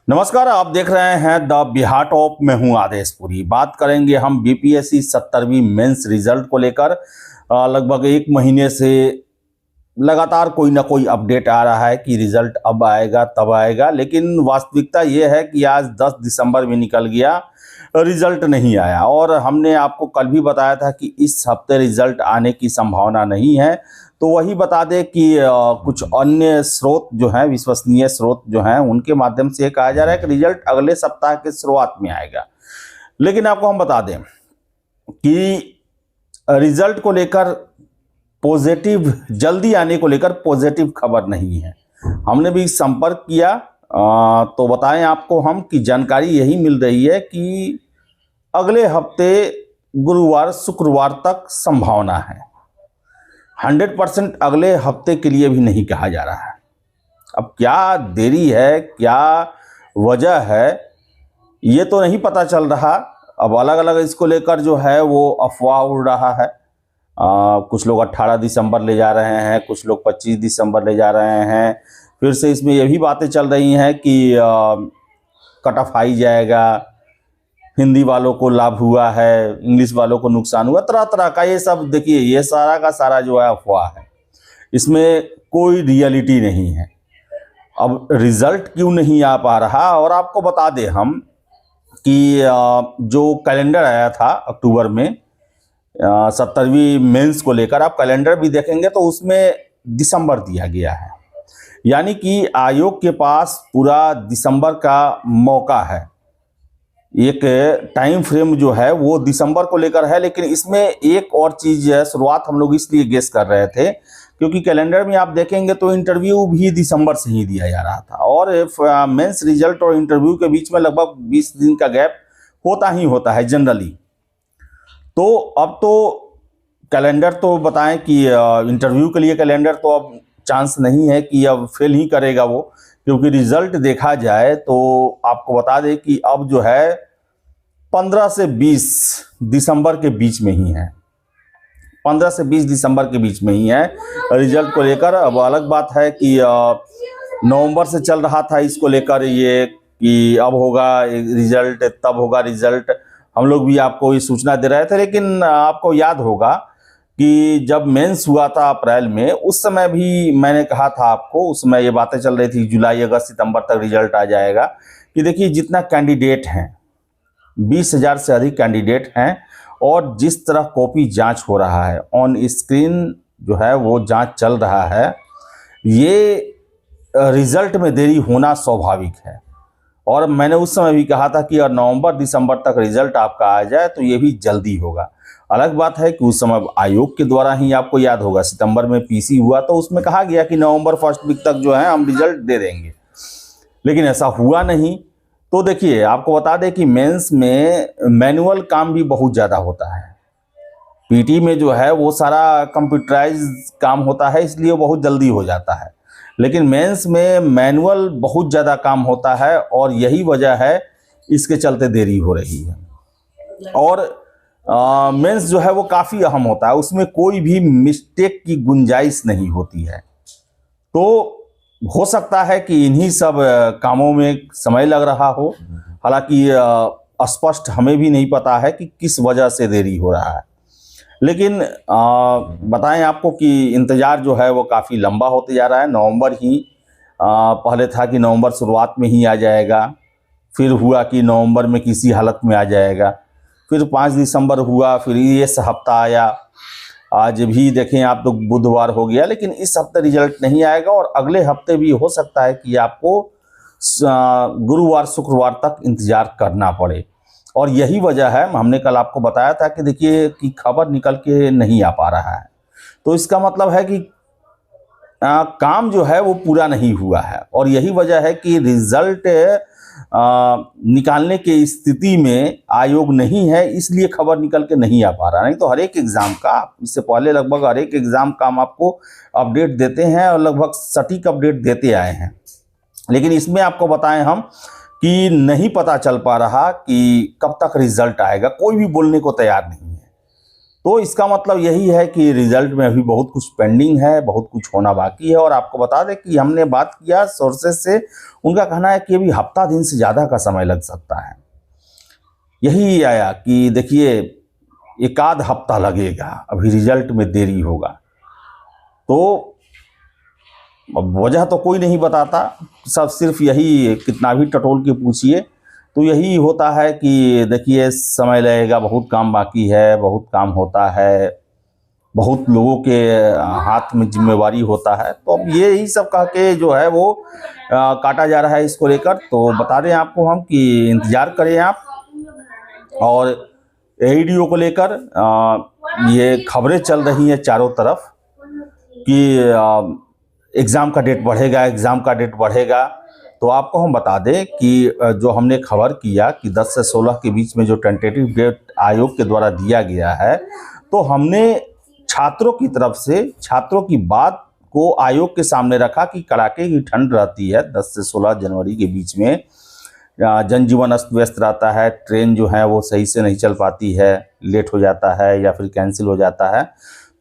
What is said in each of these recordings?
नमस्कार, आप देख रहे हैं द बिहार टॉप में हूं आदेशपुरी। बात करेंगे हम बीपीएससी 70वीं मेंस रिजल्ट को लेकर। लगभग एक महीने से लगातार कोई ना कोई अपडेट आ रहा है कि रिजल्ट अब आएगा तब आएगा, लेकिन वास्तविकता ये है कि आज 10 दिसंबर भी निकल गया, रिजल्ट नहीं आया। और हमने आपको कल भी बताया था कि इस हफ्ते रिजल्ट आने की संभावना नहीं है। तो वही बता दें कि कुछ अन्य स्रोत जो हैं, विश्वसनीय स्रोत जो हैं, उनके माध्यम से कहा जा रहा है कि रिजल्ट अगले सप्ताह के शुरुआत में आएगा। लेकिन आपको हम बता दें कि रिजल्ट को लेकर पॉजिटिव, जल्दी आने को लेकर पॉजिटिव खबर नहीं है। हमने भी संपर्क किया तो बताएं आपको हम कि जानकारी यही मिल रही है कि अगले हफ्ते गुरुवार शुक्रवार तक संभावना है। 100% अगले हफ्ते के लिए भी नहीं कहा जा रहा है। अब क्या देरी है, क्या वजह है, ये तो नहीं पता चल रहा। अब अलग अलग इसको लेकर जो है वो अफवाह उड़ रहा है। कुछ लोग 18 दिसंबर ले जा रहे हैं, कुछ लोग 25 दिसंबर ले जा रहे हैं। फिर से इसमें ये भी बातें चल रही हैं कि कट ऑफ हाई जाएगा, हिंदी वालों को लाभ हुआ है, इंग्लिश वालों को नुकसान हुआ, तरह तरह का ये सब। देखिए, ये सारा का सारा जो है अफवाह है, इसमें कोई रियलिटी नहीं है। अब रिजल्ट क्यों नहीं आ पा रहा, और आपको बता दें हम कि जो कैलेंडर आया था अक्टूबर में 70वीं मेंस को लेकर, आप कैलेंडर भी देखेंगे तो उसमें दिसंबर दिया गया है। यानी कि आयोग के पास पूरा दिसंबर का मौका है। एक टाइम फ्रेम जो है वो दिसंबर को लेकर है। लेकिन इसमें एक और चीज़ है, शुरुआत हम लोग इसलिए गेस कर रहे थे क्योंकि कैलेंडर में आप देखेंगे तो इंटरव्यू भी दिसंबर से ही दिया जा रहा था, और मेंस रिजल्ट और इंटरव्यू के बीच में लगभग 20 दिन का गैप होता ही होता है जनरली। तो अब तो कैलेंडर तो बताएं कि इंटरव्यू के लिए कैलेंडर तो अब चांस नहीं है कि अब फेल ही करेगा वो, क्योंकि रिजल्ट देखा जाए तो आपको बता दें कि अब जो है 15 से 20 दिसंबर के बीच में ही है। 15 से 20 दिसंबर के बीच में ही है रिजल्ट को लेकर। अब अलग बात है कि नवंबर से चल रहा था इसको लेकर ये कि अब होगा रिजल्ट, तब होगा रिजल्ट। हम लोग भी आपको ये सूचना दे रहे थे, लेकिन आपको याद होगा कि जब मेंस हुआ था अप्रैल में, उस समय भी मैंने कहा था आपको, उस समय ये बातें चल रही थी जुलाई अगस्त सितंबर तक रिजल्ट आ जाएगा। कि देखिए, जितना कैंडिडेट हैं, 20,000 से अधिक कैंडिडेट हैं, और जिस तरह कॉपी जांच हो रहा है, ऑन स्क्रीन जो है वो जांच चल रहा है, ये रिजल्ट में देरी होना स्वाभाविक है। और मैंने उस समय भी कहा था कि अगर नवंबर दिसंबर तक रिजल्ट आपका आ जाए तो ये भी जल्दी होगा। अलग बात है कि उस समय आयोग के द्वारा ही, आपको याद होगा सितंबर में पीसी हुआ तो उसमें कहा गया कि नवंबर फर्स्ट वीक तक जो है हम रिजल्ट दे देंगे, लेकिन ऐसा हुआ नहीं। तो देखिए, आपको बता दें कि मेंस में मैनुअल काम भी बहुत ज़्यादा होता है। पीटी में जो है वो सारा कंप्यूटराइज काम होता है, इसलिए बहुत जल्दी हो जाता है। लेकिन मेंस में मैनुअल बहुत ज़्यादा काम होता है, और यही वजह है इसके चलते देरी हो रही है। और मेंस जो है वो काफ़ी अहम होता है, उसमें कोई भी मिस्टेक की गुंजाइश नहीं होती है। तो हो सकता है कि इन्हीं सब कामों में समय लग रहा हो। हालांकि स्पष्ट हमें भी नहीं पता है कि किस वजह से देरी हो रहा है। लेकिन बताएं आपको कि इंतज़ार जो है वो काफ़ी लंबा होते जा रहा है। नवंबर ही पहले था कि नवंबर शुरुआत में ही आ जाएगा, फिर हुआ कि नवंबर में किसी हालत में आ जाएगा, फिर 5 दिसंबर हुआ, फिर ये हफ्ता आया, आज भी देखें आप तो बुधवार हो गया, लेकिन इस हफ्ते रिजल्ट नहीं आएगा। और अगले हफ्ते भी हो सकता है कि आपको गुरुवार शुक्रवार तक इंतज़ार करना पड़े। और यही वजह है, हमने कल आपको बताया था कि देखिए कि खबर निकल के नहीं आ पा रहा है। तो इसका मतलब है कि काम जो है वो पूरा नहीं हुआ है, और यही वजह है कि रिजल्ट निकालने की स्थिति में आयोग नहीं है, इसलिए खबर निकल के नहीं आ पा रहा। नहीं तो हर एक एग्ज़ाम का, इससे पहले लगभग हर एक एग्ज़ाम का हम आपको अपडेट देते हैं, और लगभग सटीक अपडेट देते आए हैं। लेकिन इसमें आपको बताएं हम कि नहीं पता चल पा रहा कि कब तक रिजल्ट आएगा, कोई भी बोलने को तैयार नहीं है। तो इसका मतलब यही है कि रिजल्ट में अभी बहुत कुछ पेंडिंग है, बहुत कुछ होना बाकी है। और आपको बता दें कि हमने बात किया सोर्सेज से, उनका कहना है कि अभी हफ्ता दिन से ज़्यादा का समय लग सकता है। यही आया कि देखिए एक आध हफ्ता लगेगा, अभी रिजल्ट में देरी होगा। तो वजह तो कोई नहीं बताता, सब सिर्फ यही कितना भी टटोल के पूछिए तो यही होता है कि देखिए समय लगेगा, बहुत काम बाकी है, बहुत काम होता है, बहुत लोगों के हाथ में जिम्मेवारी होता है। तो अब ये ही सब कह के जो है वो काटा जा रहा है इसको लेकर। तो बता दें आपको हम कि इंतज़ार करें आप। और एईडीओ को लेकर ये खबरें चल रही हैं चारों तरफ कि एग्ज़ाम का डेट बढ़ेगा, एग्ज़ाम का डेट बढ़ेगा। तो आपको हम बता दें कि जो हमने खबर किया कि 10 से 16 के बीच में जो टेंटेटिव डेट आयोग के द्वारा दिया गया है, तो हमने छात्रों की तरफ से छात्रों की बात को आयोग के सामने रखा कि कड़ाके की ठंड रहती है 10 से 16 जनवरी के बीच में, जनजीवन अस्त व्यस्त रहता है, ट्रेन जो है वो सही से नहीं चल पाती है, लेट हो जाता है या फिर कैंसिल हो जाता है।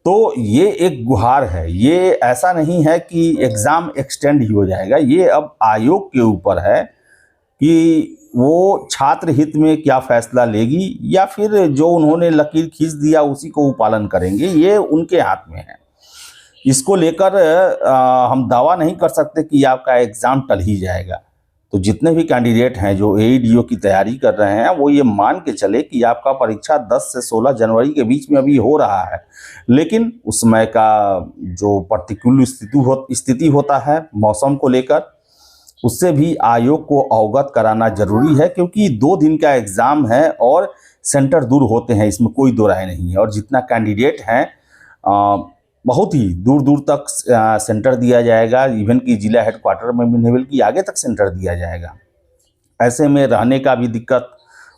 तो ये एक गुहार है, ये ऐसा नहीं है कि एग्ज़ाम एक्सटेंड ही हो जाएगा। ये अब आयोग के ऊपर है कि वो छात्र हित में क्या फैसला लेगी या फिर जो उन्होंने लकीर खींच दिया उसी को वो पालन करेंगे, ये उनके हाथ में है। इसको लेकर हम दावा नहीं कर सकते कि आपका एग्ज़ाम टल ही जाएगा। तो जितने भी कैंडिडेट हैं जो एईडीओ की तैयारी कर रहे हैं वो ये मान के चले कि आपका परीक्षा 10 से 16 जनवरी के बीच में अभी हो रहा है, लेकिन उस समय का जो प्रतिकूल स्थिति होता है मौसम को लेकर, उससे भी आयोग को अवगत कराना जरूरी है, क्योंकि 2 दिन का एग्ज़ाम है और सेंटर दूर होते हैं, इसमें कोई दो राय नहीं है। और जितना कैंडिडेट हैं बहुत ही दूर दूर तक सेंटर दिया जाएगा, इवन कि जिला हेडक्वार्टर में भी नहीं बल्कि आगे तक सेंटर दिया जाएगा। ऐसे में रहने का भी दिक्कत,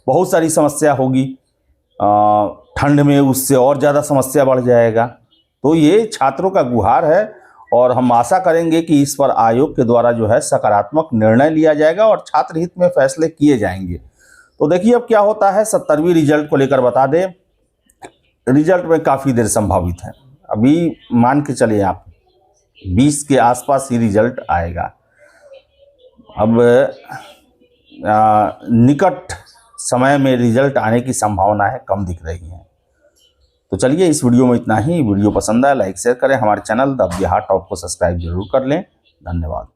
बहुत सारी समस्या होगी, ठंड में उससे और ज़्यादा समस्या बढ़ जाएगा। तो ये छात्रों का गुहार है और हम आशा करेंगे कि इस पर आयोग के द्वारा जो है सकारात्मक निर्णय लिया जाएगा और छात्र हित में फैसले किए जाएंगे। तो देखिए अब क्या होता है। 70वीं रिजल्ट को लेकर बता दें, रिजल्ट में काफ़ी देर संभावित है, अभी मान के चले आप 20 के आसपास ही रिजल्ट आएगा। अब निकट समय में रिजल्ट आने की संभावना है कम दिख रही है। तो चलिए इस वीडियो में इतना ही। वीडियो पसंद आया लाइक शेयर करें, हमारे चैनल द बिहार टॉप को सब्सक्राइब जरूर कर लें। धन्यवाद।